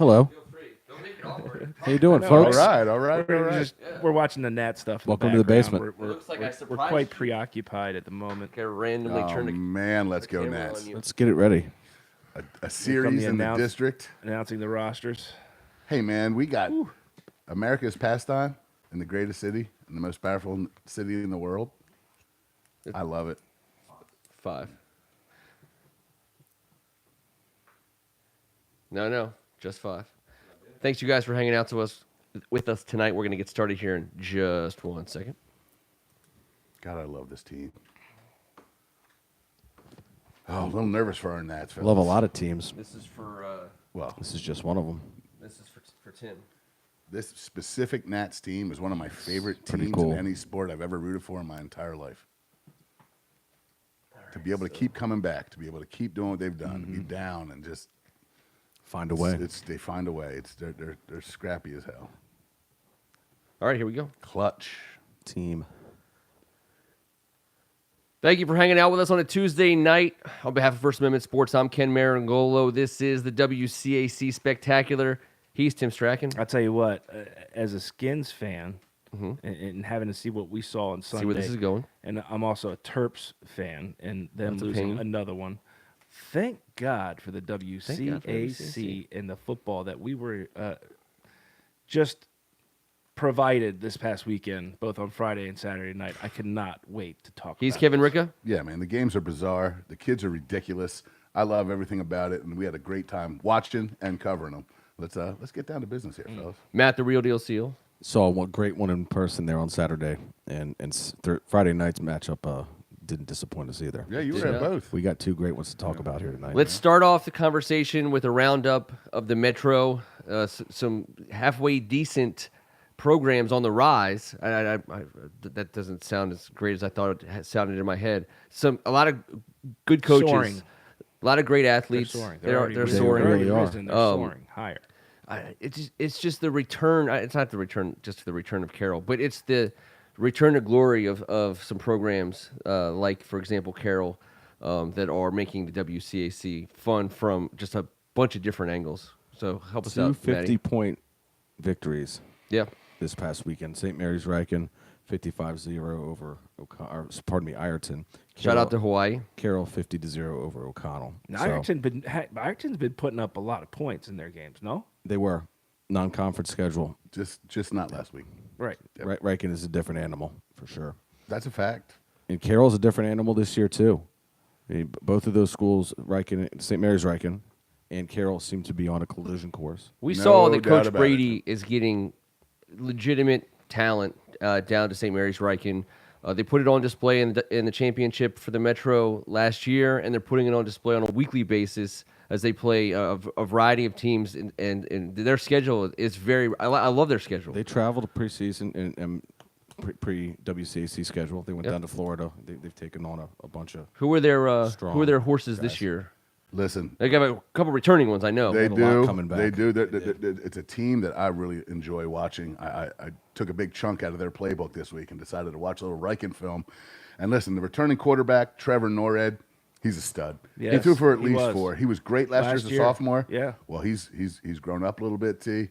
Hello. Feel free. Don't make it awkward. How you doing, No, folks? All right. We're watching the Nat stuff. Welcome to the basement. We're, Looks like I we're surprised quite you. preoccupied at the moment. Okay, randomly turn the Man, let's go camera Nats. on you. Let's get it ready. A series in the district. Announcing the rosters. Hey, man, we got America's pastime in the greatest city and the most powerful city in the world. I love it. 5. No, just 5. Thanks, you guys, for hanging out with us tonight. We're going to get started here in just 1 second. God, I love this team. Oh, a little nervous for our Nats. Love a lot of teams. This is for This is just one of them. this is for Tim. This specific Nats team is one of my favorite Pretty teams cool. in any sport I've ever rooted for in my entire life. To be able to keep coming back, to be able to keep doing what they've done, to be down and just Find a way. They find a way. They're scrappy as hell. All right, here we go. Clutch. Team. Thank you for hanging out with us on a Tuesday night. On behalf of First Amendment Sports, I'm Ken Marangolo. This is the WCAC Spectacular. He's Tim Strachan. I'll tell you what, as a Skins fan, and having to see what we saw on Sunday. See where this is going. And I'm also a Terps fan, and them That's a losing pain. another one. Thank God for the God for WCAC WCAC. and the football that we were just provided this past weekend, both on Friday and Saturday night. I cannot wait to talk He's about Kevin this. Ricca. Yeah, man, the games are bizarre. The kids are ridiculous. I love everything about it, and we had a great time watching and covering them. Let's get down to business here, fellas. Matt, the real deal seal. Saw one great one in person there on Saturday, and Friday night's matchup didn't disappoint us either. Yeah, you were Yeah. at both. We got two great ones to talk about here tonight. Let's start off the conversation with a roundup of the Metro. Some halfway decent programs on the rise. That doesn't sound as great as I thought it sounded in my head. A lot of good coaches, Soaring. a lot of great They're athletes. soaring. They're already soaring. really are. risen. They're soaring higher. It's just the return. It's not the return, just the return of Carroll, but it's the return to glory of some programs like, for example, Carroll, that are making the WCAC fun from just a bunch of different angles. So help us Two out, Matty. 50-point victories Yeah. this past weekend. St. Mary's Riken, 55-0 over Ireton. Shout out to Hawaii. Carroll, 50-0 over O'Connell. Now, Ireton's been putting up a lot of points in their games, no? They were non-conference schedule. Just not last week. Right. Riken is a different animal for sure. That's a fact. And Carroll's a different animal this year too. I mean, both of those schools, St. Mary's Riken and Carroll, seem to be on a collision course. We No saw that doubt Coach about Brady is getting legitimate talent down to St. Mary's Riken. They put it on display in the championship for the Metro last year, and they're putting it on display on a weekly basis as they play a variety of teams. And their schedule is I love their schedule. They traveled preseason and pre-WCAC schedule. They went down to Florida. They've taken on a bunch of. Who are their Strong horses this year? Listen, They got a couple returning ones, I know. they had a lot do. coming back. They do. It's a team that I really enjoy watching. I took a big chunk out of their playbook this week and decided to watch a little Riken film. And listen, the returning quarterback, Trevor Norred, he's a stud. He Yes, threw for at he least was. 4. He was great last year as a year. sophomore. Yeah. Well, he's grown up a little bit, T.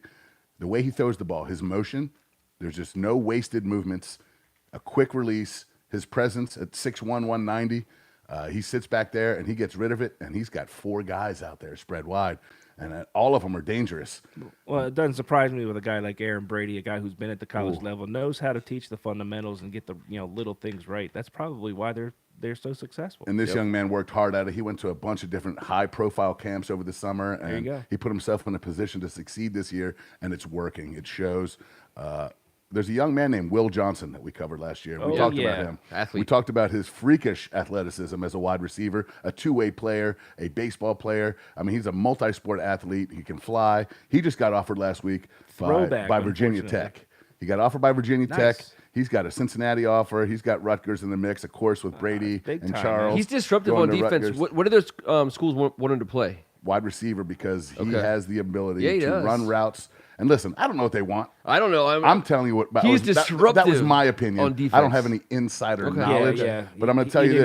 The way he throws the ball, his motion, there's just no wasted movements, a quick release, his presence at 6'1", 190. He sits back there and he gets rid of it, and he's got 4 guys out there spread wide, and all of them are dangerous. Well, it doesn't surprise me with a guy like Aaron Brady, a guy who's been at the college level, knows how to teach the fundamentals and get the little things right. That's probably why they're so successful. And this young man worked hard at it. He went to a bunch of different high-profile camps over the summer, and you go. he put himself in a position to succeed this year, and it's working. It shows. There's a young man named Will Johnson that we covered last year. We talked about him. Athlete. We talked about his freakish athleticism as a wide receiver, a two-way player, a baseball player. I mean, he's a multi-sport athlete. He can fly. He just got offered last week Throwback, by Virginia unfortunately. Tech. He got offered by Virginia Tech. Nice. He's got a Cincinnati offer. He's got Rutgers in the mix, of course, with Brady big and time, Charles. man. He's disruptive going on to defense. Rutgers. What do those schools want him to play? Wide receiver, because he Okay. has the ability Yeah, he to does. run routes. And listen, I don't know what they want. I don't know. I'm telling you what. He's that was disruptive my opinion. on defense. I don't have any insider Okay. knowledge. Yeah. But I'm going to tell you this.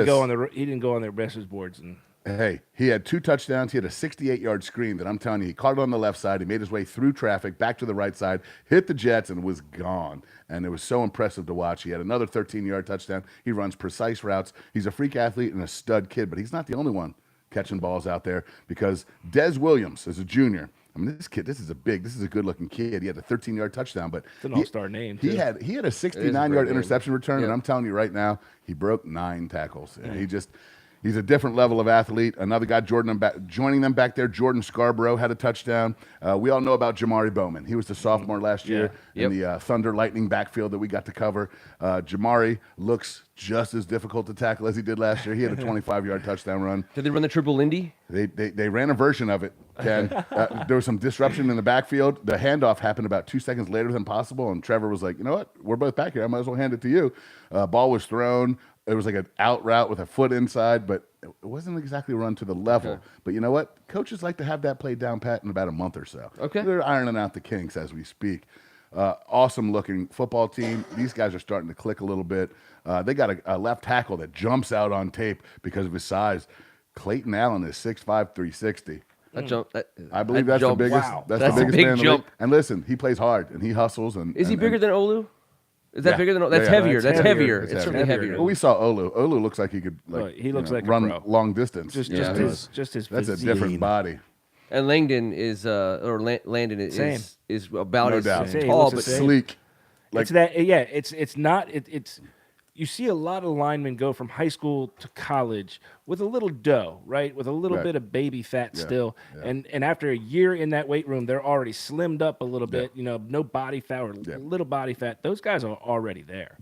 He didn't go on their message boards and Hey, he had 2 touchdowns. He had a 68-yard screen that I'm telling you, he caught it on the left side. He made his way through traffic, back to the right side, hit the Jets, and was gone. And it was so impressive to watch. He had another 13-yard touchdown. He runs precise routes. He's a freak athlete and a stud kid, but he's not the only one catching balls out there because Des Williams is a junior. I mean, this is a good-looking kid. He had a 13-yard touchdown, but It's an all-star name, He too. had a It is a great 69-yard name. interception return, and Yeah. I'm telling you right now, he broke 9 tackles. And he's a different level of athlete. Another guy, joining them back there, Jordan Scarborough had a touchdown. We all know about Jamari Bowman. He was the sophomore last year in the Thunder Lightning backfield that we got to cover. Jamari looks just as difficult to tackle as he did last year. He had a 25-yard touchdown run. Did they run the triple Lindy? They ran a version of it, Ken. There was some disruption in the backfield. The handoff happened about 2 seconds later than possible, and Trevor was like, you know what? We're both back here. I might as well hand it to you. Ball was thrown. It was like an out route with a foot inside, but it wasn't exactly run to the level. Okay. But you know what? Coaches like to have that play down pat in about a month or so. Okay. They're ironing out the kinks as we speak. Awesome-looking football team. These guys are starting to click a little bit. They got a left tackle that jumps out on tape because of his size. Clayton Allen is 6'5", 360. That jump. I believe that that's the jump- biggest. Wow. That's That's the a biggest big man in the jump. league. And listen, he plays hard and he hustles. And Is he bigger than Olu? Is that Yeah. bigger than Olu? That's Yeah, yeah. heavier. That's That's heavier. heavier. It's It's certainly heavier. heavier. Well, we saw Olu. Olu looks like he could He looks like a run pro. long distance. Just Yeah. his That's a physique. different body. And Langdon is, Landon Same. is about No as doubt. Same. He tall, looks but the same. Sleek. Like It's that, yeah. It's not. It's you see a lot of linemen go from high school to college with a little dough, right? With a little Right. bit of baby fat Yeah, still, yeah. and after a year in that weight room, they're already slimmed up a little bit. You know, no body fat or Yeah. little body fat. Those guys are already there.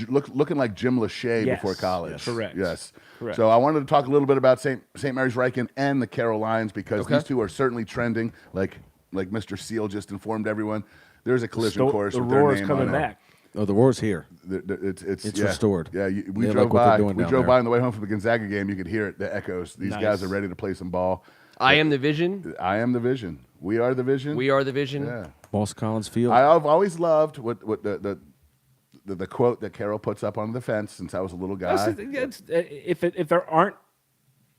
looking like Jim Lachey Yes. before college. Yes. Correct. Yes. Correct. So I wanted to talk a little bit about St. Mary's Riken and the Carroll Lions because Okay. these two are certainly trending. Like Mr. Seal just informed everyone, there's a collision course The with their roar is name coming on it. back. Oh, the war's here. It's It's restored. Yeah, we They drove like what they're by. doing We down drove there. by on the way home from the Gonzaga game. You could hear it, the echoes. These Nice. guys are ready to play some ball. I am the vision. I am the vision. We are the vision. We are the vision. Yeah. Moss Collins Field. I've always loved what the quote that Carroll puts up on the fence since I was a little guy. If there aren't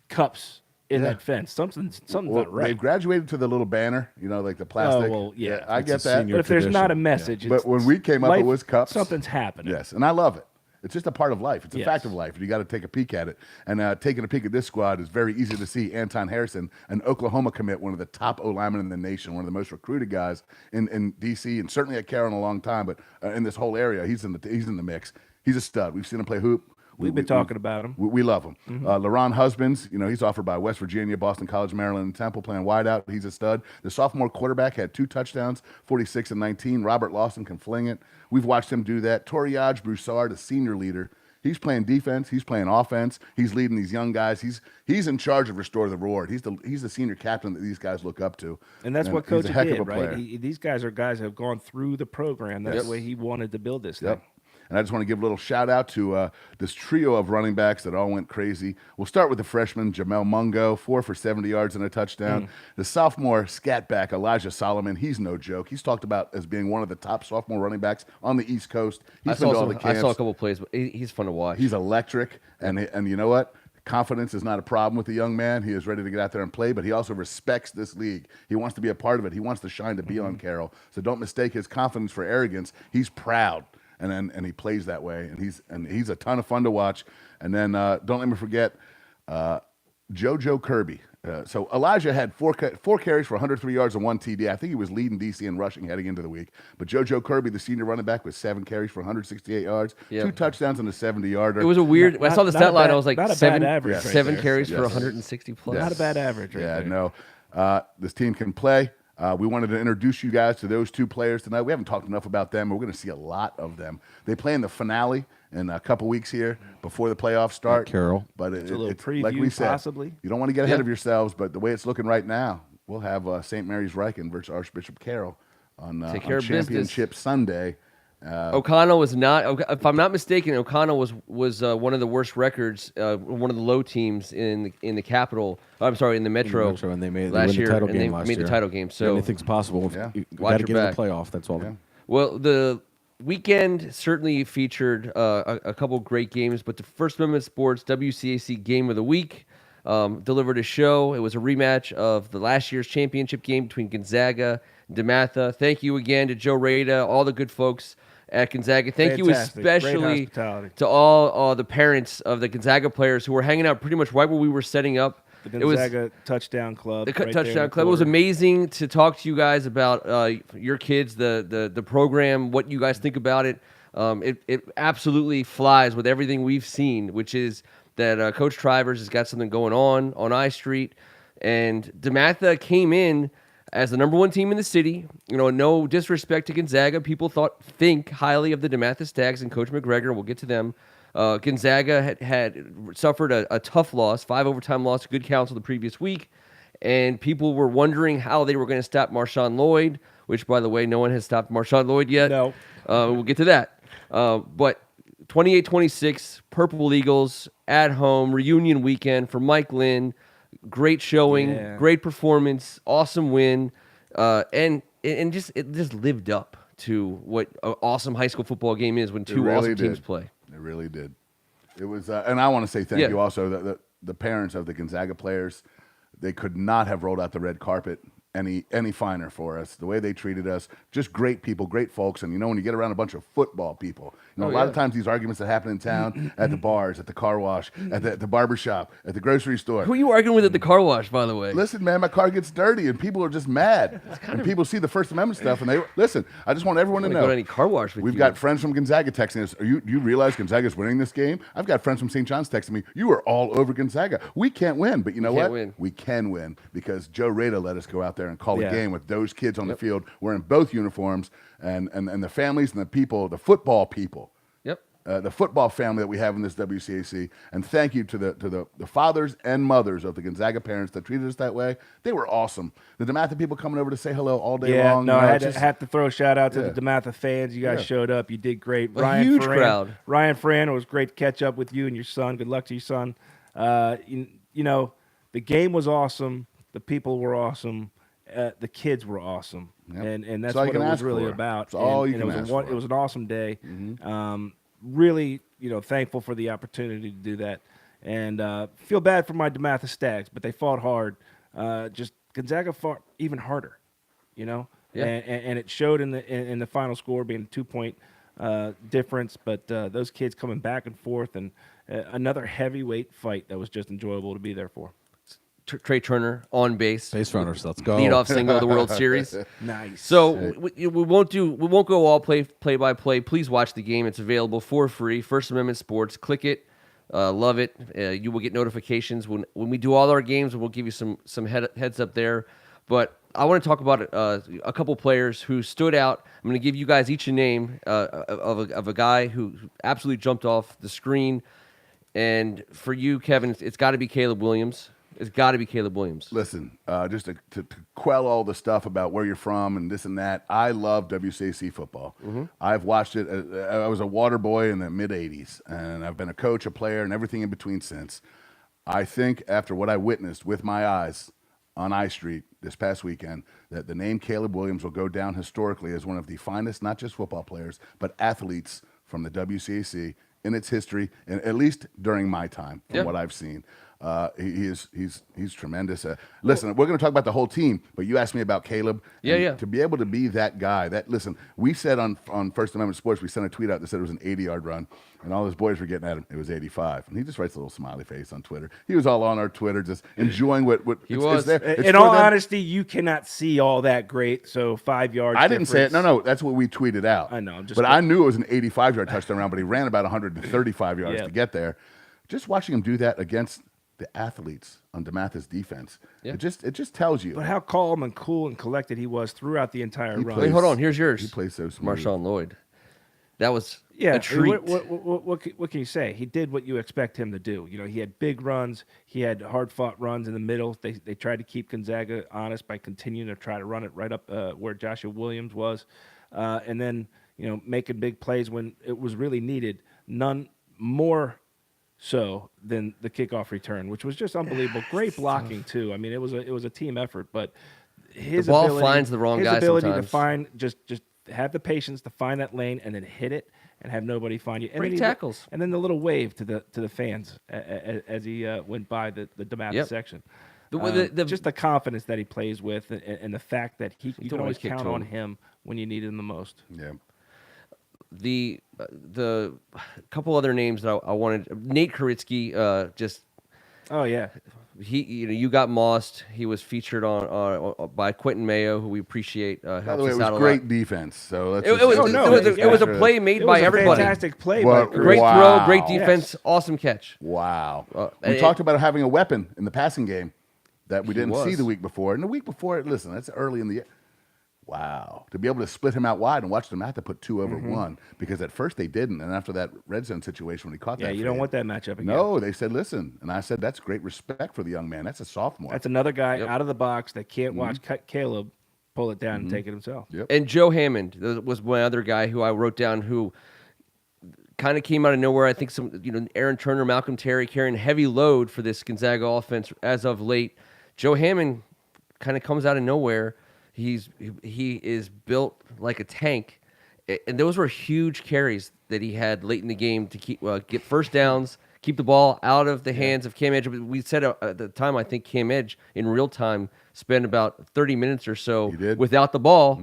cups in Yeah. that fence, something's Well, not right. They've graduated to the little banner, like the plastic. well, yeah. I It's get a that. senior But if there's not a tradition. message, But when we came up, it was cups. Something's happening. Yes, and I love it. It's just a part of life. It's a Yes. fact of life. You got to take a peek at it. And taking a peek at this squad is very easy to see. Anton Harrison, an Oklahoma commit, one of the top O-linemen in the nation, one of the most recruited guys in D.C. and certainly at Carroll in a long time. But in this whole area, he's in the mix. He's a stud. We've seen him play hoop. We've been talking about him. We love him. LaRon Husbands, he's offered by West Virginia, Boston College, Maryland, and Temple, playing wideout. He's a stud. The sophomore quarterback had 2 touchdowns, 46 and 19. Robert Lawson can fling it. We've watched him do that. Toriage Broussard, a senior leader. He's playing defense. He's playing offense. He's leading these young guys. He's in charge of Restore the Roar. He's the senior captain that these guys look up to. And that's what he's Coach a heck did, of a player. right? These guys are guys that have gone through the program. That's Yes. the way he wanted to build this Yep. thing. And I just want to give a little shout out to this trio of running backs that all went crazy. We'll start with the freshman, Jamel Mungo, 4 for 70 yards and a touchdown. The sophomore scat back, Elijah Solomon, he's no joke. He's talked about as being one of the top sophomore running backs on the East Coast. He's been to all the I camps. saw a couple plays, but he's fun to watch. He's electric. And you know what? Confidence is not a problem with the young man. He is ready to get out there and play, but he also respects this league. He wants to be a part of it. He wants to shine to be on Carroll. So don't mistake his confidence for arrogance. He's proud. And he plays that way, and he's a ton of fun to watch. And then don't let me forget Jojo Kirby. So Elijah had four carries for 103 yards and 1 TD. I think he was leading DC in rushing heading into the week. But Jojo Kirby, the senior running back, with 7 carries for 168 yards, Yeah. 2 touchdowns and a 70-yarder. It was a weird. When I saw the Not stat a line, bad- I was like, not a bad seven, average right 7 there. carries for Yes. 160 plus. Not a bad average right Yeah, there. no. This team can play. We wanted to introduce you guys to those 2 players tonight. We haven't talked enough about them. We're going to see a lot of them. They play in the finale in a couple weeks here before the playoffs start. Carroll. But a little it's like we preview, said, possibly. you don't want to get ahead Yeah. of yourselves, but the way it's looking right now, we'll have St. Mary's Riken versus Archbishop Carroll on Take care of business. Championship Sunday. O'Connell was not. If I'm not mistaken, O'Connell was one of the worst records, one of the low teams in the capital. I'm sorry, in the Metro. and they made last win year, the title and game they last made year. the title game. So anything's possible. Yeah. You Watch got to your get in back. the playoff. That's all. Yeah. Well, the weekend certainly featured a couple great games, but the First Amendment Sports WCAC Game of the Week, delivered a show. It was a rematch of the last year's championship game between Gonzaga and DeMatha. Thank you again to Joe Rada, all the good folks at Gonzaga. Thank you Fantastic. Great especially hospitality. to all the parents of the Gonzaga players who were hanging out pretty much right where we were setting up. The Gonzaga Touchdown Club. The right there in Touchdown the Club. It was corner. amazing to talk to you guys about your kids, the program, what you guys think about it. It absolutely flies with everything we've seen, which is that Coach Trivers has got something going on I Street. And DeMatha came in as the number 1 team in the city. You know, no disrespect to Gonzaga. People think highly of the DeMatha Stags and Coach McGregor. We'll get to them. Gonzaga had suffered a tough loss, 5 overtime loss to Good Counsel the previous week, and people were wondering how they were going to stop Marshawn Lloyd, which, by the way, no one has stopped Marshawn Lloyd yet. No. We'll get to that. But 28-26, Purple Eagles at home, reunion weekend for Mike Lynn. Great showing, Yeah. great performance, awesome win, and it just lived up to what an awesome high school football game is when two awesome teams play. It really did. It was, and I want to say thank Yeah. you also the parents of the Gonzaga players. They could not have rolled out the red carpet any finer for us. The way they treated us, just great people, great folks. And you know, when you get around a bunch of football people, you know, a lot of times these arguments that happen in town at the bars, at the car wash, at the barber shop, at the grocery store. Who are you arguing with at the car wash, by the way? Listen, man, my car gets dirty and people are just mad. And people see the First Amendment stuff and they listen. I just want everyone to I'm know. gonna go to any car wash with We've you. got friends from Gonzaga texting us. Do you realize Gonzaga's winning this game? I've got friends from St. John's texting me. You are all over Gonzaga. We can't win, but you know what? win. We can win because Joe Rada let us go out there and call Yeah. a game with those kids on the field wearing both uniforms and the families and the people, the football people. Yep. The football family that we have in this WCAC, and thank you to the fathers and mothers of the Gonzaga parents that treated us that way. They were awesome. The DeMatha people coming over to say hello all day Yeah, long. no, you know, I it's just- had to throw a shout out to Yeah. the DeMatha fans. You guys Yeah. showed up. You did great. A huge crowd. Ryan Fran, it was great to catch up with you and your son. Good luck to your son. You know, the game was awesome. The people were awesome. The kids were awesome. Yep. And that's That's all you what it can was ask really for. about. It's all you and can it was ask for. It was an awesome day. Really, thankful for the opportunity to do that. And feel bad for my DeMatha Stags, but they fought hard. Just Gonzaga fought even harder, Yeah. and it showed in the final score being a 2-point difference. But those kids coming back and forth, and another heavyweight fight that was just enjoyable to be there for. Trey Turner on base. Base runners, let's go. Leadoff single of the World Series. Nice. So we won't go all play by play. Please watch the game. It's available for free. First Amendment Sports. Click it. Love it. You will get notifications when we do all our games, and we'll give you some heads up there. But I want to talk about a couple players who stood out. I'm going to give you guys each a name of a guy who absolutely jumped off the screen. And for you, Kevin, it's got to be Caleb Williams. It's got to be Caleb Williams. Listen, just to quell all the stuff about where you're from and this and that, I love WCAC football. I've watched it. I was a water boy in the mid-'80s, and I've been a coach, a player, and everything in between since. I think after what I witnessed with my eyes on I Street this past weekend, that the name Caleb Williams will go down historically as one of the finest, not just football players, but athletes from the WCAC in its history, and at least during my time, from what I've seen. He's tremendous. Listen, we're going to talk about the whole team, but you asked me about Caleb. And to be able to be that guy, listen, we said on First Amendment Sports, we sent a tweet out that said it was an 80-yard run, and all his boys were getting at him. It was 85, and he just writes a little smiley face on Twitter. He was all on our Twitter, just enjoying what He it's was. there. It's In for all them. honesty, you cannot see all that great. So 5 yards. I didn't say it. difference. No, that's what we tweeted out. I know, I'm just but kidding. I knew it was an 85-yard touchdown run, but he ran about 135 yards Yeah. to get there. Just watching him do that against the athletes on DeMatha's defense, it just tells you. But how calm and cool and collected he was throughout the entire run. Wait, hold on. Here's yours. He plays so smooth. Marshawn Lloyd. That was Yeah, a treat. What can you say? He did what you expect him to do. He had big runs. He had hard-fought runs in the middle. They tried to keep Gonzaga honest by continuing to try to run it right up where Joshua Williams was, and then making big plays when it was really needed. None more so than the kickoff return, which was just unbelievable. Great blocking too. I mean, it was a team effort, but his The ball ability, finds the wrong his guy ability sometimes. to find just have the patience to find that lane and then hit it and have nobody find you. And Great then tackles. And then the little wave to the fans as he went by the DeMatha Yep. section. Just Just the confidence that he plays with, and the fact that you can always kick count to on him. him when you need him the most. Yeah. the couple other names that I wanted. Nate Koritsky, just Oh yeah, you got mossed. He was featured on by Quentin Mayo, who we appreciate. By the way, it was great defense. So let's It was, Oh, no, it was a play made it by was a everybody. fantastic play What- by Great Chris. Wow. throw, great defense, Yes. awesome catch. Wow. and We talked about having a weapon in the passing game that we He didn't see was. the week before. And the week before, listen, that's early in the year. Wow. To be able to split him out wide and watch them have to put 2 over 1, because at first they didn't. And after that red zone situation when he caught Yeah, that. you don't fade, want that matchup again. No, they said, listen. And I said, that's great respect for the young man. That's a sophomore. That's another guy Yep. out of the box that can't watch Caleb pull it down and take it himself. Yep. And Joe Hammond was one other guy who I wrote down who kind of came out of nowhere. I think Aaron Turner, Malcolm Terry carrying heavy load for this Gonzaga offense as of late. Joe Hammond kind of comes out of nowhere. He is built like a tank, and those were huge carries that he had late in the game to get first downs, keep the ball out of the hands of Cam Edge. We said at the time, I think Cam Edge in real time spent about 30 minutes or so He did. without the ball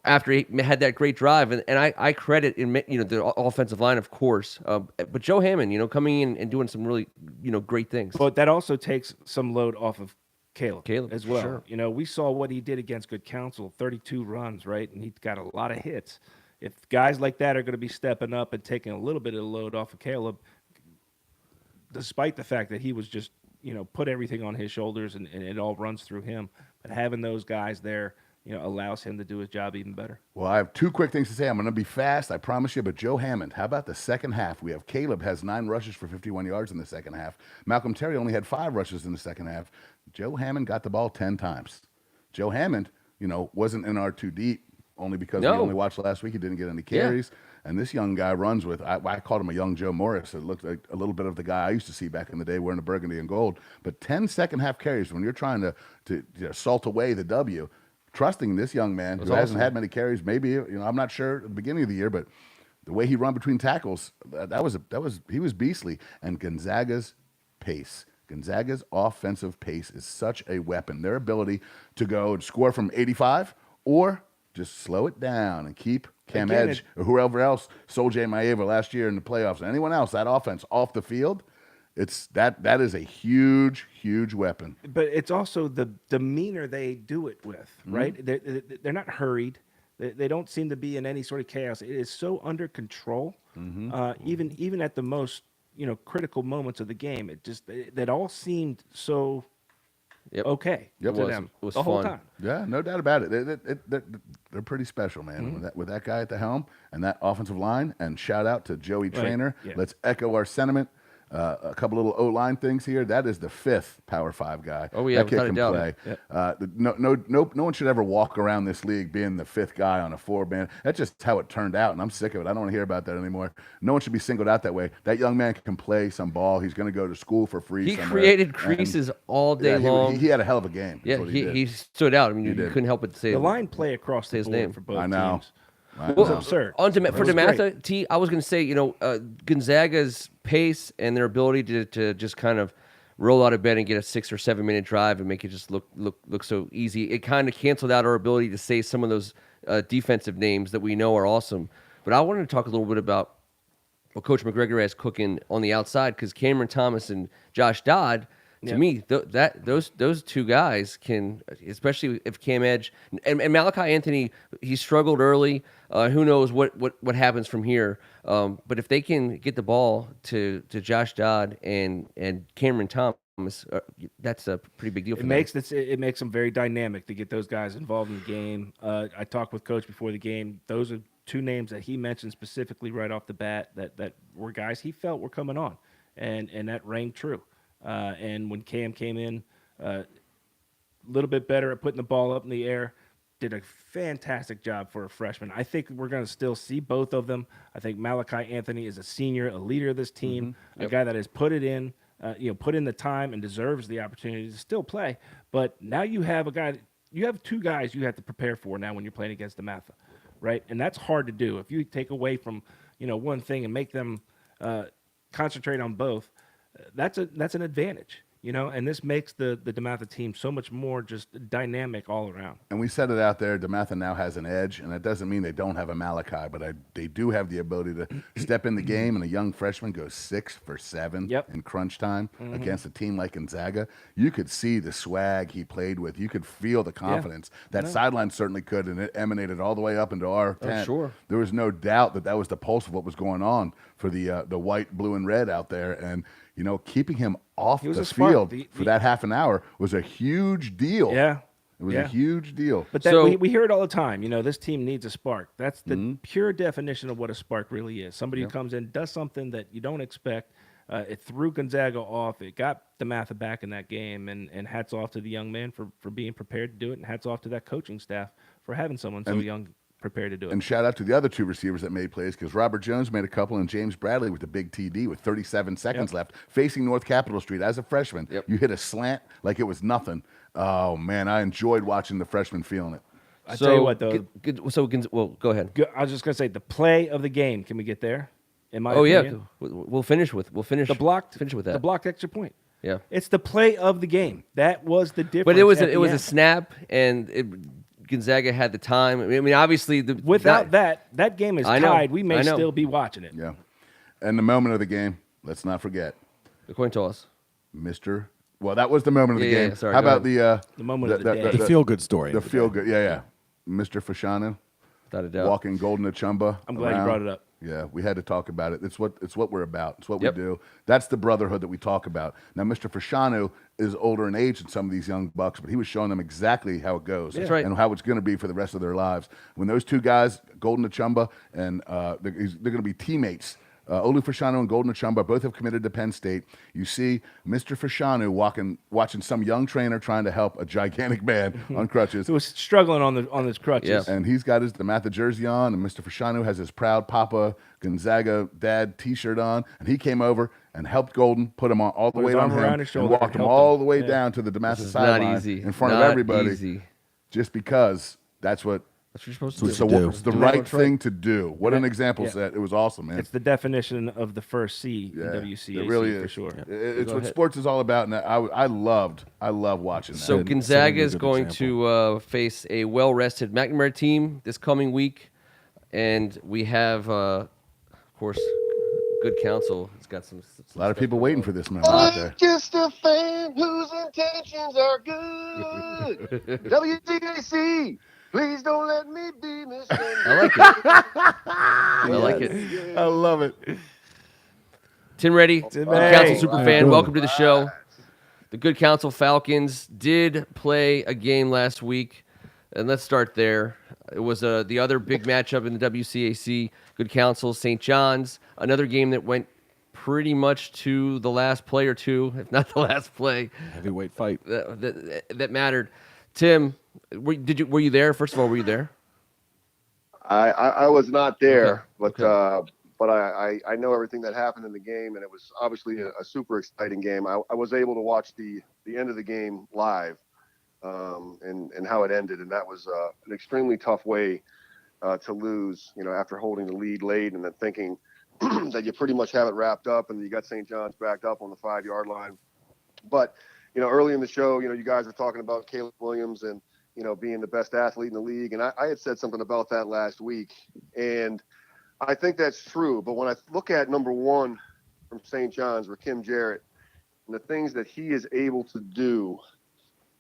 after he had that great drive, and I credit the offensive line, of course, but Joe Hammond, coming in and doing some really great things. But that also takes some load off of Caleb as well. sure. We saw what he did against Good Counsel, 32 runs, right? And he got a lot of hits. If guys like that are going to be stepping up and taking a little bit of the load off of Caleb, despite the fact that he was just, put everything on his shoulders and it all runs through him, but having those guys there, allows him to do his job even better. Well, I have 2 quick things to say. I'm going to be fast, I promise you. But Joe Hammond, how about the second half? We have Caleb has 9 rushes for 51 yards in the second half. Malcolm Terry only had 5 rushes in the second half. Joe Hammond got the ball 10 times. Joe Hammond, wasn't in our 2 deep only because we No. only watched last week. He didn't get any carries. And this young guy runs with, I called him a young Joe Morris. It looked like a little bit of the guy I used to see back in the day wearing the burgundy and gold. But 10 second half carries when you're trying to salt away the W, trusting this young man who hasn't had many carries. Maybe, I'm not sure at the beginning of the year, but the way he run between tackles, he was beastly. And Gonzaga's pace. Gonzaga's offensive pace is such a weapon. Their ability to go and score from 85 or just slow it down and keep Cam Again, Edge or whoever else, Sol J. Maeva last year in the playoffs, anyone else, that offense off the field, that is a huge, huge weapon. But it's also the demeanor they do it with, right? They're not hurried. They don't seem to be in any sort of chaos. It is so under control, even at the most critical moments of the game. That all seemed so Yep. okay Yep. to It was. them It was the whole fun. time. Yeah, no doubt about it. They're pretty special, man. With that guy at the helm and that offensive line. And shout out to Joey Trainer. yeah. Let's echo our sentiment. A couple little O-line things here. That is the 5th Power 5 guy. Oh, yeah, that kid without a can doubt. play. No one should ever walk around this league being the 5th guy on a 4-man. That's just how it turned out, and I'm sick of it. I don't want to hear about that anymore. No one should be singled out that way. That young man can play some ball. He's going to go to school for free. He somewhere. created And, creases all day yeah, long. He had a hell of a game. is Yeah, what he did. he stood out. I mean, you did. couldn't help but say The line play across the his board name. for both I know. teams. Right. It was absurd. For It was DeMatha, great. T, I was going to say, Gonzaga's pace and their ability to just kind of roll out of bed and get a 6 or 7 minute drive and make it just look so easy. It kind of canceled out our ability to say some of those defensive names that we know are awesome. But I wanted to talk a little bit about what Coach McGregor has cooking on the outside, because Cameron Thomas and Josh Dodd, to me, those 2 guys can, especially if Cam Edge and Malachi Anthony, he struggled early. Who knows what happens from here? But if they can get the ball to Josh Dodd and Cameron Thomas, that's a pretty big deal for them. It makes them very dynamic to get those guys involved in the game. I talked with Coach before the game. Those are 2 names that he mentioned specifically right off the bat that were guys he felt were coming on, and that rang true. And when Cam came in, a little bit better at putting the ball up in the air, did a fantastic job for a freshman. I think we're going to still see both of them. I think Malachi Anthony is a senior, a leader of this team, a guy that has put it in, put in the time and deserves the opportunity to still play. But now you have 2 guys you have to prepare for now when you're playing against DeMatha. right? And that's hard to do. If you take away from, one thing and make them concentrate on both, that's an advantage, and this makes the DeMatha team so much more just dynamic all around. And we said it out there, DeMatha now has an edge, and that doesn't mean they don't have a Malachi, but they do have the ability to step in the game, and a young freshman goes 6 for 7 in crunch time against a team like Gonzaga. You could see the swag he played with. You could feel the confidence. That sideline certainly could, and it emanated all the way up into our tent. Sure. There was no doubt that was the pulse of what was going on for the white, blue, and red out there, and keeping him off the field for that half an hour was a huge deal. Yeah. It was a huge deal. But we hear it all the time. This team needs a spark. That's the pure definition of what a spark really is. Somebody who comes in, does something that you don't expect. It threw Gonzaga off. It got DeMatha back in that game. And hats off to the young man for being prepared to do it. And hats off to that coaching staff for having someone so young prepared to do it. And shout out to the other 2 receivers that made plays, because Robert Jones made a couple, and James Bradley with the big TD with 37 seconds left, facing North Capitol Street as a freshman. You hit a slant like it was nothing. Oh, man, I enjoyed watching the freshmen feeling it. I tell you what, though. Go ahead. I was just going to say, the play of the game. Can we get there? In my opinion? We'll finish with that. The blocked extra point. Yeah. It's the play of the game. That was the difference. But it was a snap, and Gonzaga had the time. I mean, obviously, without that game is tied. We may still be watching it. Yeah. And the moment of the game, let's not forget. The coin toss. Well, that was the moment of the game. Sorry, how about the moment of the day? The feel-good story. The feel-good, yeah. Mr. Fashanu, without a doubt, walking Golden Achumba. I'm glad you brought it up. Yeah, we had to talk about it. It's what we're about. It's what we do. That's the brotherhood that we talk about. Now, Mr. Fashanu is older in age than some of these young bucks, but he was showing them exactly how it goes. That's right. And how it's going to be for the rest of their lives. When those 2 guys, Golden Achumba, and they're going to be teammates. Olu Fashanu and Golden Achumba both have committed to Penn State. You see Mr. Fashanu watching some young trainer trying to help a gigantic man on crutches. Who was struggling on his crutches. Yeah. And he's got his DeMatha jersey on, and Mr. Fashanu has his proud Papa Gonzaga dad T-shirt on, and he came over and helped Golden, put him on all the way on him, and walked him all the way down to the DeMatha sideline in front of everybody, just because that's what you're supposed to do. So it's the right thing to do. What an example set. It was awesome, man. It's the definition of the first C in WCAC. It really is. For sure. It's what sports is all about, and I love watching that. So Gonzaga is going to face a well-rested McNamara team this coming week, and we have, of course, good counsel. It's got some a lot of people waiting for this moment out there. Just a fan whose intentions are good. WCAC. Please don't let me be misunderstood. I like it. I like it. I love it. Tim Reddy, Good Counsel Superfan, welcome to the show. The Good Counsel Falcons did play a game last week, and let's start there. It was the other big matchup in the WCAC, Good Counsel, St. John's, another game that went pretty much to the last play or two, if not the last play. Heavyweight fight. That mattered. Tim, were you there? First of all, were you there? I was not there, Okay. but I know everything that happened in the game, and it was obviously a super exciting game. I was able to watch the end of the game live, and how it ended, and that was an extremely tough way to lose. After holding the lead late and then thinking that you pretty much have it wrapped up, and you got St. John's backed up on the 5-yard line. But early in the show, you guys were talking about Caleb Williams and being the best athlete in the league, and I had said something about that last week, and I think that's true. But when I look at number 1 from St. John's, Rakim Jarrett, and the things that he is able to do,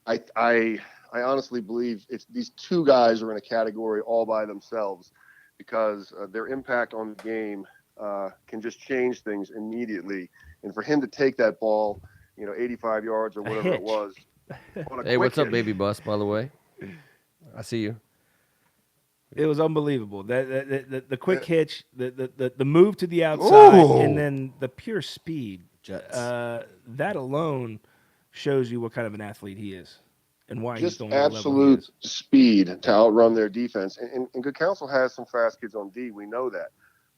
I honestly believe these 2 guys are in a category all by themselves, because their impact on the game can just change things immediately. And for him to take that ball, 85 yards or whatever it was. Hey, what's up, baby bus? By the way, I see you. It was unbelievable. The quick hitch, the move to the outside, and then the pure speed. That alone shows you what kind of an athlete he is, and why he's going just absolute speed to outrun their defense. And Good Counsel has some fast kids on D. We know that.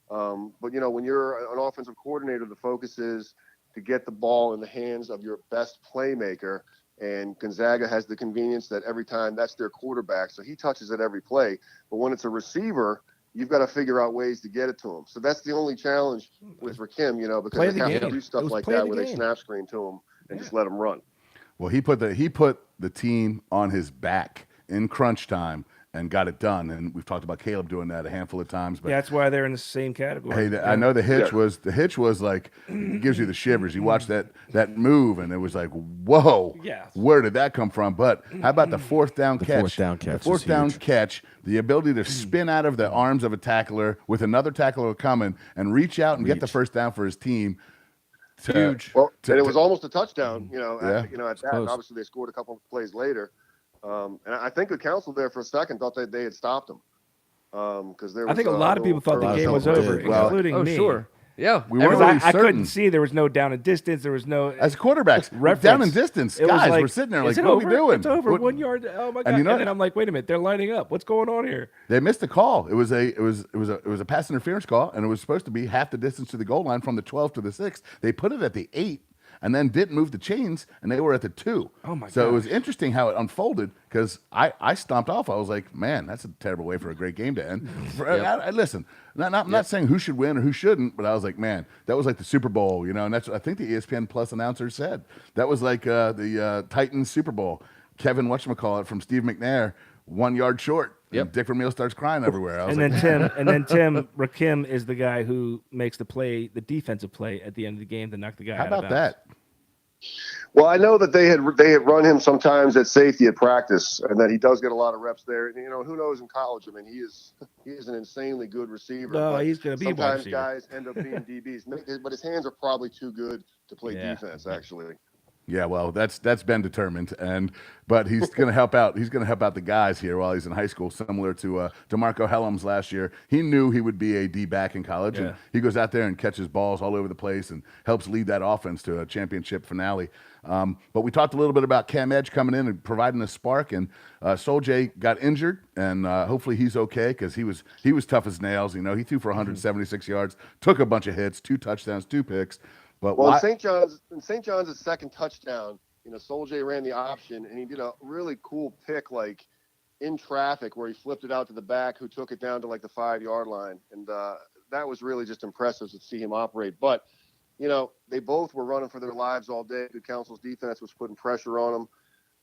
But when you're an offensive coordinator, the focus is to get the ball in the hands of your best playmaker. And Gonzaga has the convenience that every time that's their quarterback, so he touches it every play. But when it's a receiver, you've got to figure out ways to get it to him. So that's the only challenge with Rakim, because they have to do stuff like that where they snap screen to him and just let him run. Well, he put the team on his back in crunch time and got it done. And we've talked about Caleb doing that a handful of times. But that's why they're in the same category. Hey, I know the hitch was like, it gives you the shivers. You watch that move, and it was like, whoa, where did that come from? But how about the fourth down catch? The fourth down catch, the ability to spin out of the arms of a tackler with another tackler coming and reach out and get the first down for his team. Huge. Well, and it was almost a touchdown, at that. And obviously, they scored a couple of plays later. And I think the council there for a second thought that they had stopped him. Because I think a lot of people thought the game was over, including me. Sure. Yeah. We weren't really I couldn't see. There was no down and distance. There was no. As quarterbacks, down and distance, guys, we're sitting there like, what are we doing? It's over. 1 yard. Oh, my God. And then I'm like, wait a minute. They're lining up. What's going on here? They missed the call. It was a pass interference call, and it was supposed to be half the distance to the goal line from the 12 to the 6. They put it at the 8. And then didn't move the chains, and they were at the 2. Oh, my God. So it was interesting how it unfolded because I stomped off. I was like, man, that's a terrible way for a great game to end. Listen, I'm not saying who should win or who shouldn't, but I was like, man, that was like the Super Bowl, and that's what I think the ESPN Plus announcer said. That was like the Titans Super Bowl. Kevin whatchamacallit from Steve McNair, 1 yard short. Yep. Dick Vermeil starts crying everywhere. Then Tim Rakim is the guy who makes the defensive play at the end of the game to knock the guy out of bounds. How about that? Well, I know that they had run him sometimes at safety at practice, and that he does get a lot of reps there. And, who knows in college? I mean, he is an insanely good receiver. No, he's going to be a wide receiver. Sometimes guys end up being DBs, but his hands are probably too good to play defense. Actually. Yeah, well, that's been determined, but he's going to help out. He's going to help out the guys here while he's in high school, similar to DeMarco Helms last year. He knew he would be a D-back in college, and he goes out there and catches balls all over the place and helps lead that offense to a championship finale. But we talked a little bit about Cam Edge coming in and providing a spark, and Sol J got injured, and hopefully he's okay because he was tough as nails. He threw for 176 yards, took a bunch of hits, 2 touchdowns, 2 picks. But in St. John's second touchdown, Sol J ran the option, and he did a really cool pick, like in traffic, where he flipped it out to the back, who took it down to like the 5 yard line, and that was really just impressive to see him operate. But they both were running for their lives all day. Good Council's defense was putting pressure on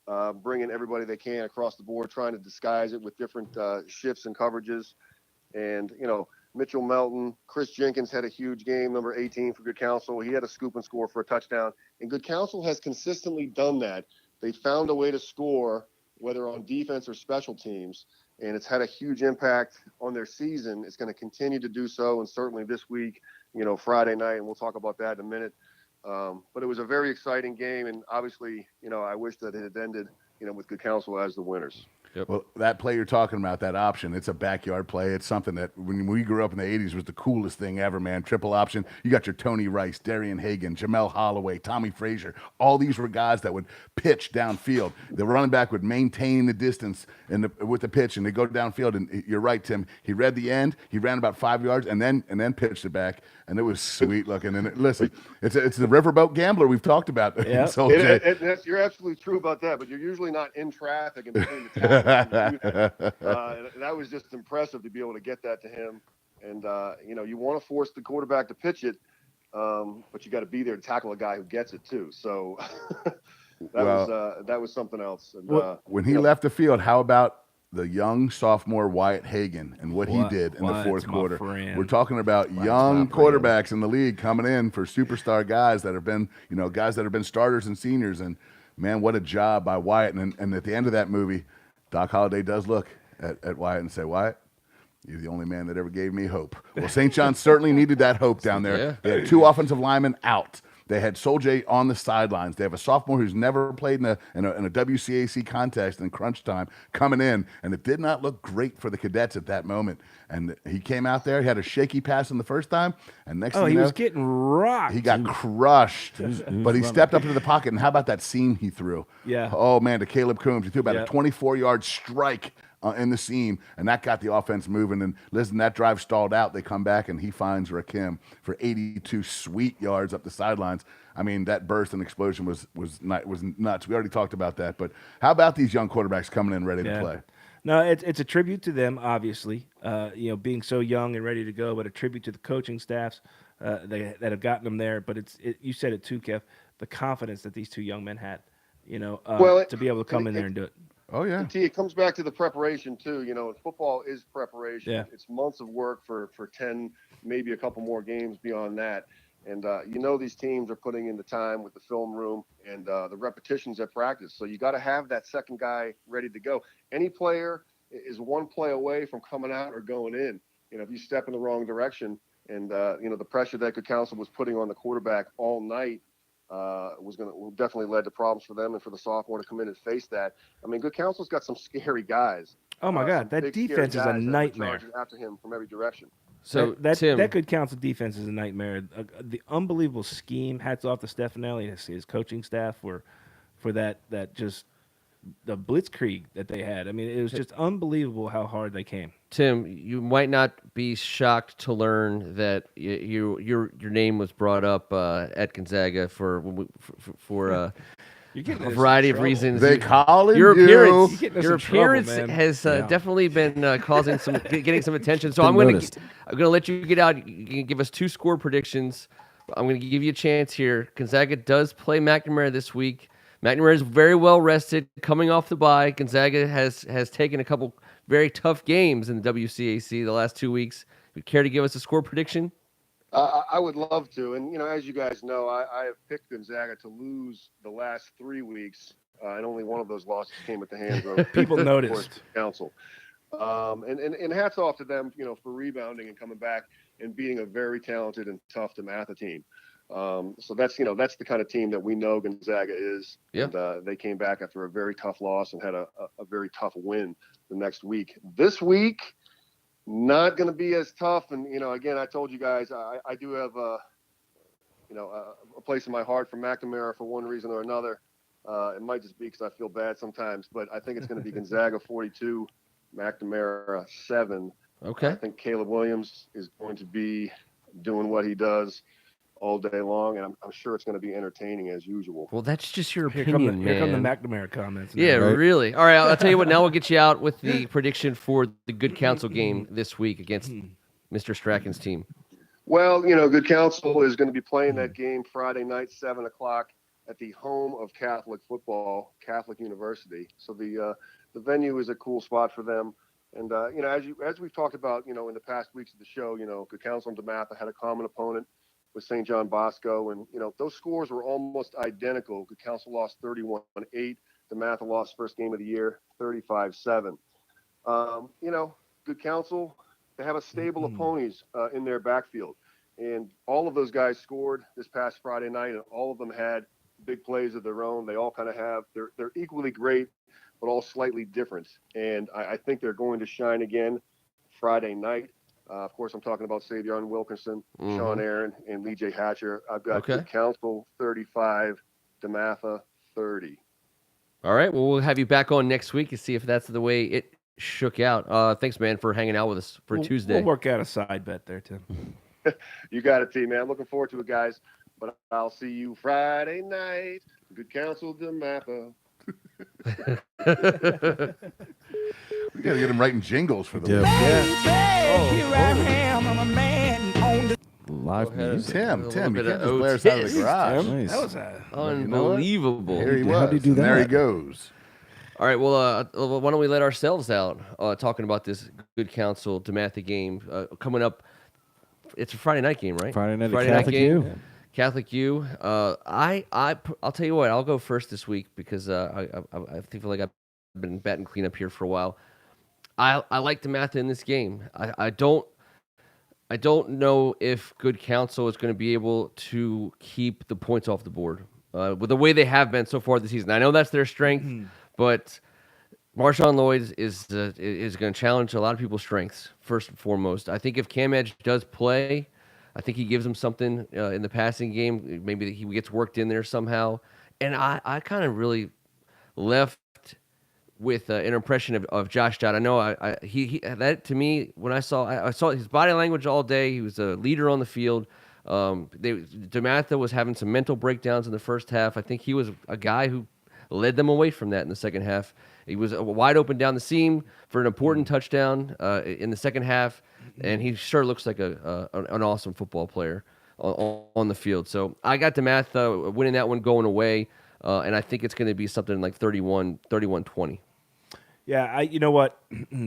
them, bringing everybody they can across the board, trying to disguise it with different shifts and coverages, and Mitchell Melton, Chris Jenkins had a huge game, number 18 for Good Counsel. He had a scoop and score for a touchdown. And Good Counsel has consistently done that. They found a way to score, whether on defense or special teams, and it's had a huge impact on their season. It's going to continue to do so, and certainly this week, Friday night, and we'll talk about that in a minute. But it was a very exciting game, and obviously, I wish that it had ended, with Good Counsel as the winners. Yep. Well, that play you're talking about, that option, it's a backyard play. It's something that when we grew up in the 80s was the coolest thing ever, man. Triple option. You got your Tony Rice, Darian Hagan, Jamel Holloway, Tommy Frazier. All these were guys that would pitch downfield. The running back would maintain the distance with the pitch, and they go downfield. And you're right, Tim. He read the end. He ran about 5 yards and then pitched it back, and it was sweet looking. And listen, it's the riverboat gambler we've talked about. Yeah. You're absolutely true about that, but you're usually not in traffic in between the tackles. That was just impressive to be able to get that to him. And you want to force the quarterback to pitch it, but you got to be there to tackle a guy who gets it too. So that was something else. And, when he left the field, how about the young sophomore Wyatt Hagan and what he did in the fourth quarter? We're talking about young quarterbacks in the league coming in for superstar guys that have been starters and seniors. And man, what a job by Wyatt. And at the end of that movie, Doc Holliday does look at Wyatt and say, Wyatt, you're the only man that ever gave me hope. Well, St. John certainly needed that hope down there. Yeah. They had 2 offensive linemen out. They had Sol J on the sidelines. They have a sophomore who's never played in a WCAC contest in crunch time coming in, and it did not look great for the cadets at that moment. And he came out there. He had a shaky pass in the first time, and next thing you know, he was getting rocked. He got crushed, but he stepped up into the pocket. And how about that seam he threw? Yeah. Oh man, to Caleb Coombs, he threw about a 24-yard strike in the seam, and that got the offense moving. And listen, that drive stalled out. They come back, and he finds Rakim for 82 sweet yards up the sidelines. I mean, that burst and explosion was nuts. We already talked about that. But how about these young quarterbacks coming in ready to play? No, it's a tribute to them, obviously, being so young and ready to go, but a tribute to the coaching staffs that have gotten them there. But you said it too, Kev, the confidence that these two young men had, to be able to come in there and do it. Oh, yeah. It comes back to the preparation, too. Football is preparation. Yeah. It's months of work for 10, maybe a couple more games beyond that. And, these teams are putting in the time with the film room and the repetitions at practice. So you got to have that second guy ready to go. Any player is one play away from coming out or going in. If you step in the wrong direction and, the pressure that Good Counsel was putting on the quarterback all night definitely led to problems for them and for the sophomore to come in and face that. I mean, Good Counsel's got some scary guys. Oh, my God. That defense is a nightmare. After him from every direction. So Tim, that Good Counsel defense is a nightmare. The unbelievable scheme. Hats off to Stefanelli and his coaching staff for that just the blitzkrieg that they had. I mean, it was just unbelievable how hard they came. Tim, you might not be shocked to learn that your name was brought up at Gonzaga for a variety of reasons. They calling your appearance. You. Your appearance has definitely been causing getting some attention. So I'm going to let you get out. You can give us 2 score predictions. I'm going to give you a chance here. Gonzaga does play McNamara this week. McNamara is very well rested, coming off the bye. Gonzaga has taken a couple very tough games in the WCAC the last 2 weeks. You care to give us a score prediction? I would love to. And, as you guys know, I have picked Gonzaga to lose the last 3 weeks, and only one of those losses came at the hands of people noticed. Counsel. And hats off to them, for rebounding and coming back and beating a very talented and tough DeMatha team. So that's the kind of team that we know Gonzaga is. Yeah. And they came back after a very tough loss and had a very tough win the next week. This week, not going to be as tough. And, again, I told you guys, I do have a place in my heart for McNamara for one reason or another. It might just be because I feel bad sometimes, but I think it's going to be Gonzaga 42, McNamara 7. Okay. I think Caleb Williams is going to be doing what he does all day long, and I'm sure it's going to be entertaining as usual. Well, that's just your Here opinion, Here come the man. McNamara comments. Yeah, right? really. All right, I'll tell you what. Now we'll get you out with the prediction for the Good Counsel game this week against Mr. Strachan's team. Well, Good Counsel is going to be playing that game Friday night, 7 o'clock, at the home of Catholic football, Catholic University. So the venue is a cool spot for them. And, as we've talked about, in the past weeks of the show, Good Counsel and DeMatha had a common opponent with St. John Bosco. And, those scores were almost identical. Good Counsel lost 31-8. DeMatha lost first game of the year, 35-7. Good Counsel, they have a stable of ponies in their backfield. And all of those guys scored this past Friday night, and all of them had big plays of their own. They all kind of have. They're equally great, but all slightly different. And I think they're going to shine again Friday night. Of course, I'm talking about Savion Wilkinson, Sean Aaron, and Lee J. Hatcher. I've got Good Counsel 35, DeMatha 30. All right. Well, we'll have you back on next week and see if that's the way it shook out. Thanks, man, for hanging out with us for Tuesday. We'll work out a side bet there, Tim. You got it, T, man. I'm looking forward to it, guys. But I'll see you Friday night. Good Counsel, DeMatha. We got to get him writing jingles for the Yeah. Yeah. Live music. Tim, A you little can't bit just of blare us out of the Otis. garage. Nice. That was a Unbelievable. Here he How'd was. he do and there he that? goes. All right, well, why don't we let ourselves out talking about this Good Counsel DeMatha game coming up. It's a Friday night game, right? Friday night at night Catholic game. U. Catholic U. I'll tell you what. I'll go first this week because I feel like I've been batting cleanup here for a while. I like DeMatha in this game. I don't know if Good Counsel is going to be able to keep the points off the board with the way they have been so far this season. I know that's their strength, but Marshawn Lloyd is going to challenge a lot of people's strengths first and foremost. I think if Cam Edge does play, I think he gives them something in the passing game. Maybe he gets worked in there somehow. And I kind of really left with an impression of Josh Dodd. I know he that to me when I saw his body language all day. He was a leader on the field. DeMatha was having some mental breakdowns in the first half. I think he was a guy who led them away from that in the second half. He was wide open down the seam for an important touchdown in the second half, and he sure looks like an awesome football player on the field. So I got DeMatha winning that one going away, and I think it's going to be something like 31-20. Yeah, you know what?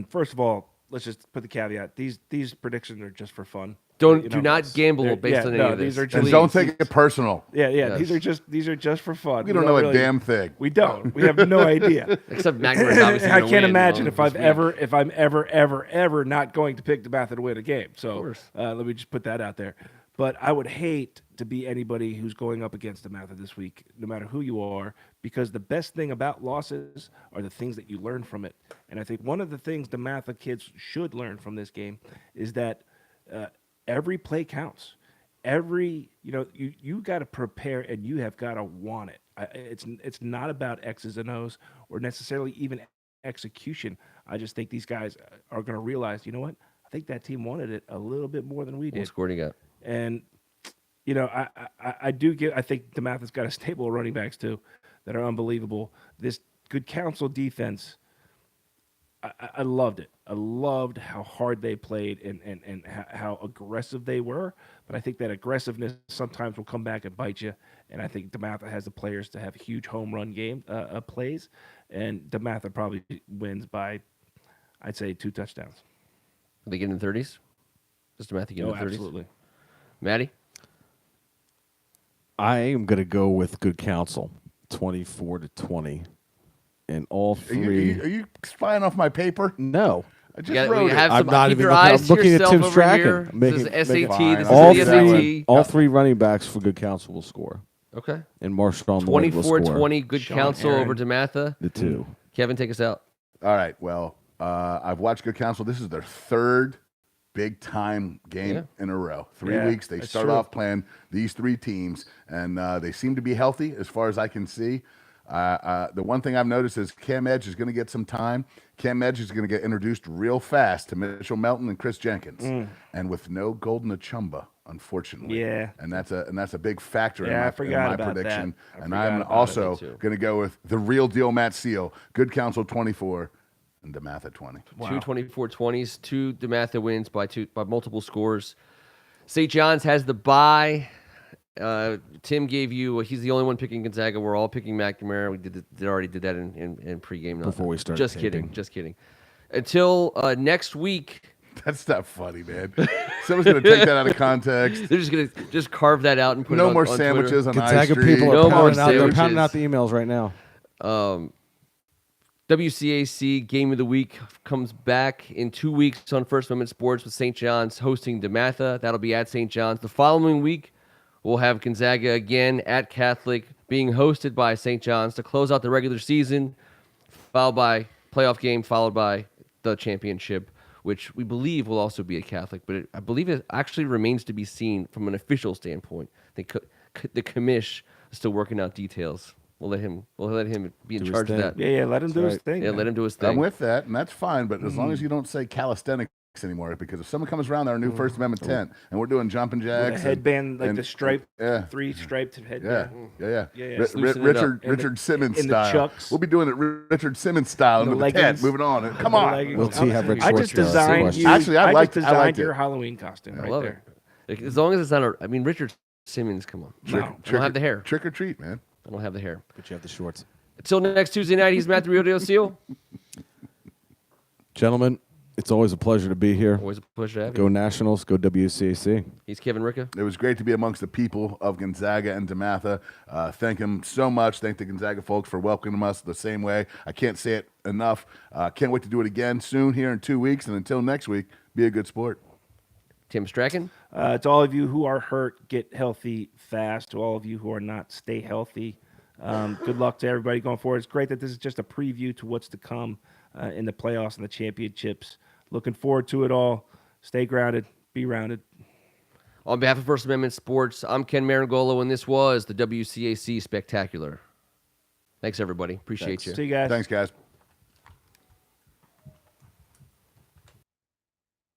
First of all, let's just put the caveat. These predictions are just for fun. Do You know, not gamble based on any of this. These are And just, don't take it personal. yeah. Yes. These are just for fun. We don't know a damn thing. We don't. We have no idea. Except McNamara's obviously I gonna can't win, imagine this if I'm week. ever not going to pick DeMatha to win a game. So course. let me just put that out there. But I would hate to be anybody who's going up against DeMatha this week, no matter who you are, because the best thing about losses are the things that you learn from it. And I think one of the things DeMatha kids should learn from this game is that every play counts. You got to prepare and you have got to want it. It's not about X's and O's or necessarily even execution. I just think these guys are going to realize, you know what? I think that team wanted it a little bit more than we did. What score do you got? And I think DeMatha's got a stable of running backs too that are unbelievable. This good counsel defense, I loved it. I loved how hard they played and how aggressive they were. But I think that aggressiveness sometimes will come back and bite you. And I think DeMatha has the players to have huge home run game plays. And DeMatha probably wins by, I'd say, 2 touchdowns. Are they getting in the 30s? Does DeMatha get in the 30s? Absolutely. Maddie? I am going to go with good counsel, 24-20. And all three. Are you spying off my paper? No. I just wrote it. I'm not keep even your looking. eyes I'm to looking at yourself Tim's over tracking. here. I'm This making- is SAT. Fine. This all is the three, SAT. all three running backs for good counsel will score. Okay. And Marshawn Lloyd will score 24-20, good Sean counsel Aaron. over DeMatha. the 2. Kevin, take us out. All right. Well, I've watched Good Counsel. This is their third big-time game in a row. 3 weeks. They that's start true. off playing these 3 teams, and they seem to be healthy as far as I can see. The one thing I've noticed is Cam Edge is going to get some time. Cam Edge is going to get introduced real fast to Mitchell Melton and Chris Jenkins, and with no Golden Achumba, unfortunately. Yeah. and that's a big factor Yeah, I in my forgot about prediction. that. I And forgot I'm about also it, too. going to go with the real deal Matt Seal. Good Counsel 24 and DeMatha 20. Wow. 2 24-20s, 2 DeMatha wins by multiple scores. St. John's has the bye. Tim gave you. He's the only one picking Gonzaga. We're all picking McNamara. We already did that in pregame. Before we started Just taping. kidding. Just kidding. Until next week, That's not funny, man. Someone's going to take that out of context. they're just gonna cause that out and put it No on more Twitter. sandwiches on I Gonzaga Street. people No are more pounding out, they're sandwiches. pounding out the emails right now. WCAC Game of the Week comes back in 2 weeks on First Amendment Sports with St. John's hosting DeMatha. That'll be at St. John's. The following week, we'll have Gonzaga again at Catholic being hosted by St. John's to close out the regular season, followed by playoff game, followed by the championship, which we believe will also be a Catholic, but I believe it actually remains to be seen from an official standpoint. I think the commish is still working out details. We'll let him be in Do his charge of thing. that. Yeah, let him do his right. thing. Yeah, man. let him do his thing. I'm with that, and that's fine. But as long as you don't say calisthenics anymore, because if someone comes around our new First Amendment tent and we're doing jumping With jacks, a and- headband, like and- the striped, yeah. 3 striped Yeah, headband. yeah. Yeah. Loosen it up. Richard Simmons in the style. chucks. We'll be doing it Richard Simmons style The with the tent. leggings. Moving on. Come The on. leggings. We'll see how Rich I Schwartz just does. designed you. Actually, I liked designed it. your Halloween costume I right love there. it. As long as it's not Richard Simmons, come on. No. I don't have the hair. Trick or treat, man. I don't have the hair. But you have the shorts. Until next Tuesday night, he's Matt the Real Deal Seal. Gentlemen, it's always a pleasure to be here. Always a pleasure to have Go you. Nationals. Go WCAC. He's Kevin Ricca. It was great to be amongst the people of Gonzaga and DeMatha. Thank them so much. Thank the Gonzaga folks for welcoming us the same way. I can't say it enough. Can't wait to do it again soon here in 2 weeks. And until next week, be a good sport. Tim Strachan. To all of you who are hurt, get healthy fast. To all of you who are not, stay healthy. Good luck to everybody going forward. It's great that this is just a preview to what's to come in the playoffs and the championships. Looking forward to it all. Stay grounded. Be rounded. On behalf of First Amendment Sports, I'm Ken Marangolo, and this was the WCAC Spectacular. Thanks, everybody. Appreciate you. See you guys. Thanks, guys.